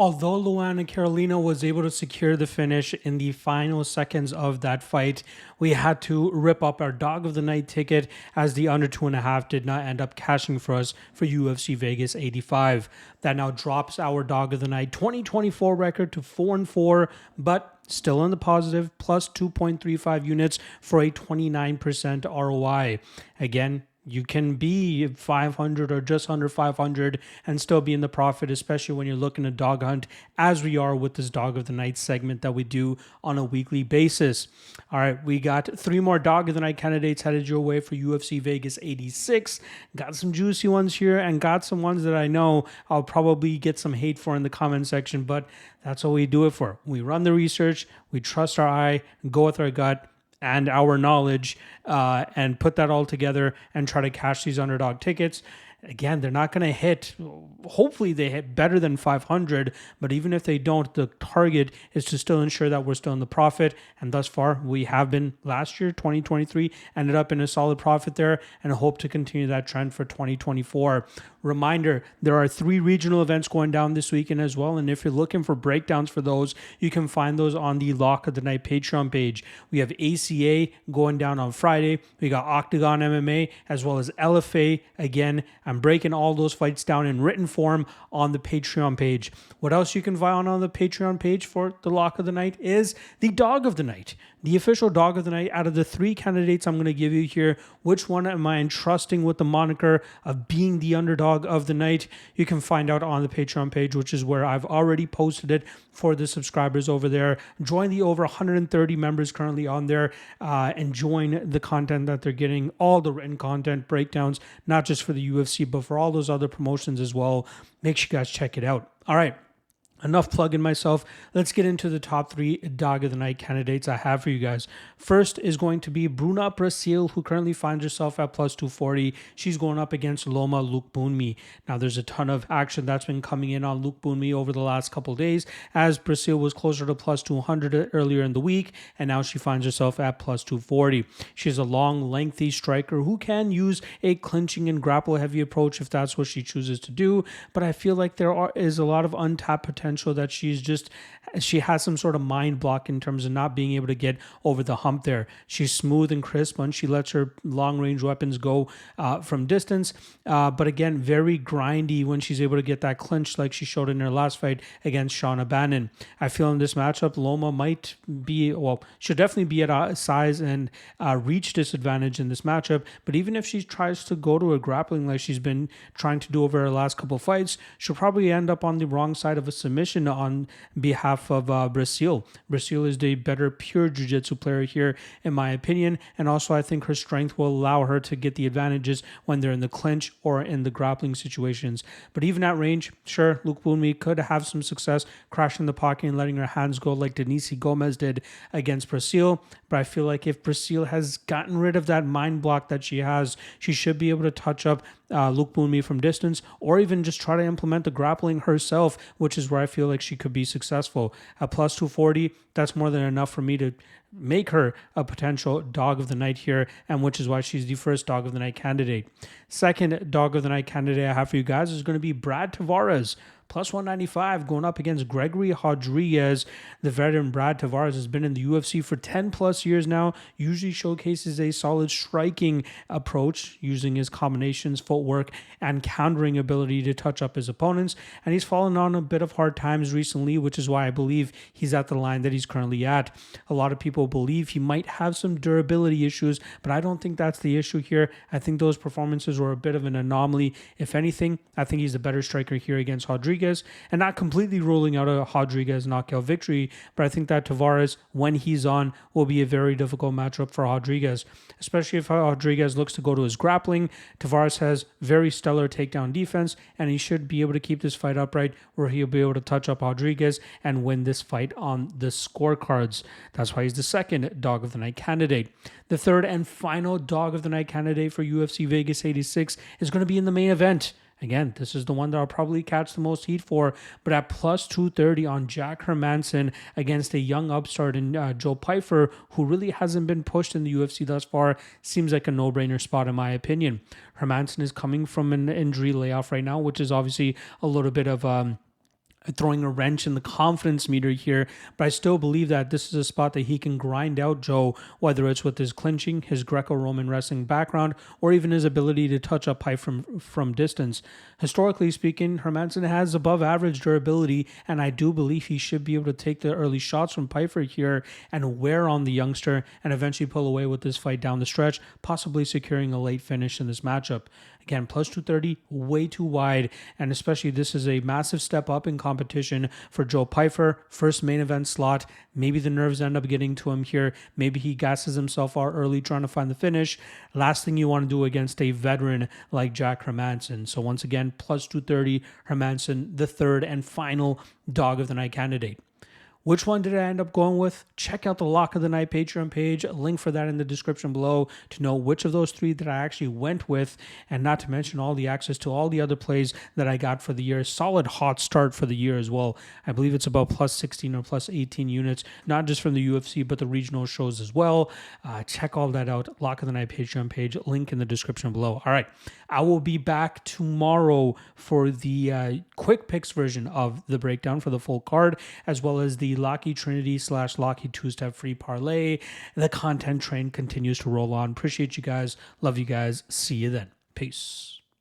Although Luana Carolina was able to secure the finish in the final seconds of that fight, we had to rip up our dog of the night ticket as the under 2.5 did not end up cashing for us for UFC Vegas 85. That now drops our dog of the night 2024 record to 4-4, but still in the positive, plus 2.35 units for a 29% ROI. Again, you can be 500 or just under 500 and still be in the profit, especially when you're looking to dog hunt, as we are with this dog of the night segment that we do on a weekly basis. All right, we got 3 more dog of the night candidates headed your way for UFC Vegas 86. Got some juicy ones here and got some ones that I know I'll probably get some hate for in the comment section, but that's what we do it for. We run the research, we trust our eye, go with our gut and our knowledge, and put that all together and try to cash these underdog tickets. Again, they're not going to hit. Hopefully they hit better than 500, but even if they don't, the target is to still ensure that we're still in the profit. And thus far, we have been. Last year, 2023, ended up in a solid profit there and hope to continue that trend for 2024. Reminder, there are 3 regional events going down this weekend as well. And if you're looking for breakdowns for those, you can find those on the Lock of the Night Patreon page. We have ACA going down on Friday. We got OKTAGON MMA as well as LFA. Again, I'm breaking all those fights down in written form on the Patreon page. What else you can find on the Patreon page for the Lock of the Night is the Dog of the Night. The official dog of the night. Out of the 3 candidates I'm going to give you here, which one am I entrusting with the moniker of being the underdog of the night? You can find out on the Patreon page, which is where I've already posted it for the subscribers over there. Join the over 130 members currently on there and join the content that they're getting, all the written content breakdowns, not just for the UFC, but for all those other promotions as well. Make sure you guys check it out. All right. Enough plugging myself. Let's get into the top 3 dog of the night candidates I have for you guys. First is going to be Bruna, Brasil, who currently finds herself at plus 240. She's going up against Loma Lukbunmi. Now, there's a ton of action that's been coming in on Lukbunmi over the last couple of days, as Brasil was closer to plus 200 earlier in the week, and now she finds herself at plus 240. She's a long, lengthy striker who can use a clinching and grapple-heavy approach if that's what she chooses to do, but I feel like there is a lot of untapped potential that she has some sort of mind block in terms of not being able to get over the hump there. She's smooth and crisp when she lets her long range weapons go from distance, but again, very grindy when she's able to get that clinch like she showed in her last fight against Shauna Bannon. I feel in this matchup, Loma might be, should definitely be at a size and reach disadvantage in this matchup, but even if she tries to go to a grappling like she's been trying to do over her last couple of fights, she'll probably end up on the wrong side of a submission on behalf of Brasil. Brasil is the better pure jiu-jitsu player here, in my opinion, and also I think her strength will allow her to get the advantages when they're in the clinch or in the grappling situations. But even at range, sure, Lukbunmi could have some success crashing the pocket and letting her hands go like Denise Gomez did against Brasil, but I feel like if Brasil has gotten rid of that mind block that she has, she should be able to touch up Lukbunmi from distance, or even just try to implement the grappling herself, which is where I feel like she could be successful. At plus 240, that's more than enough for me to make her a potential dog of the night here, and which is why she's the first dog of the night candidate. Second dog of the night candidate I have for you guys is going to be Brad Tavares. Plus 195 going up against Gregory Rodriguez. The veteran Brad Tavares has been in the UFC for 10 plus years now, usually showcases a solid striking approach using his combinations, footwork, and countering ability to touch up his opponents. And he's fallen on a bit of hard times recently, which is why I believe he's at the line that he's currently at. A lot of people believe he might have some durability issues, but I don't think that's the issue here. I think those performances were a bit of an anomaly. If anything, I think he's a better striker here against Rodriguez. And not completely ruling out a Rodriguez knockout victory, but I think that Tavares, when he's on, will be a very difficult matchup for Rodriguez, especially if Rodriguez looks to go to his grappling. Tavares has very stellar takedown defense, and he should be able to keep this fight upright where he'll be able to touch up Rodriguez and win this fight on the scorecards. That's why he's the second dog of the night candidate. The third and final dog of the night candidate for UFC Vegas 86 is going to be in the main event. Again, this is the one that I'll probably catch the most heat for, but at plus 230 on Jack Hermansson against a young upstart in Joe Pyfer, who really hasn't been pushed in the UFC thus far, seems like a no-brainer spot in my opinion. Hermansson is coming from an injury layoff right now, which is obviously a little bit of throwing a wrench in the confidence meter here, but I still believe that this is a spot that he can grind out Joe, whether it's with his clinching, his Greco-Roman wrestling background, or even his ability to touch up height from distance. Historically speaking, Hermansson has above average durability, and I do believe he should be able to take the early shots from Pyfer here and wear on the youngster and eventually pull away with this fight down the stretch, possibly securing a late finish in this matchup. Again, plus 230, way too wide, and especially this is a massive step up in competition for Joe Pyfer. First main event slot. Maybe the nerves end up getting to him here. Maybe he gasses himself out early trying to find the finish. Last thing you want to do against a veteran like Jack Hermansson. So once again, plus 230, Hermansson, the third and final dog of the night candidate. Which one did I end up going with? Check out the Lock of the Night Patreon page. A link for that in the description below to know which of those three that I actually went with, and not to mention all the access to all the other plays that I got for the year. Solid hot start for the year as well. I believe it's about plus 16 or plus 18 units, not just from the UFC, but the regional shows as well. Check all that out. Lock of the Night Patreon page. Link in the description below. All right. I will be back tomorrow for the quick picks version of the breakdown for the full card, as well as the Locky Trinity / Locky two-step free parlay. The content train continues to roll on. Appreciate you guys. Love you guys. See you then. Peace.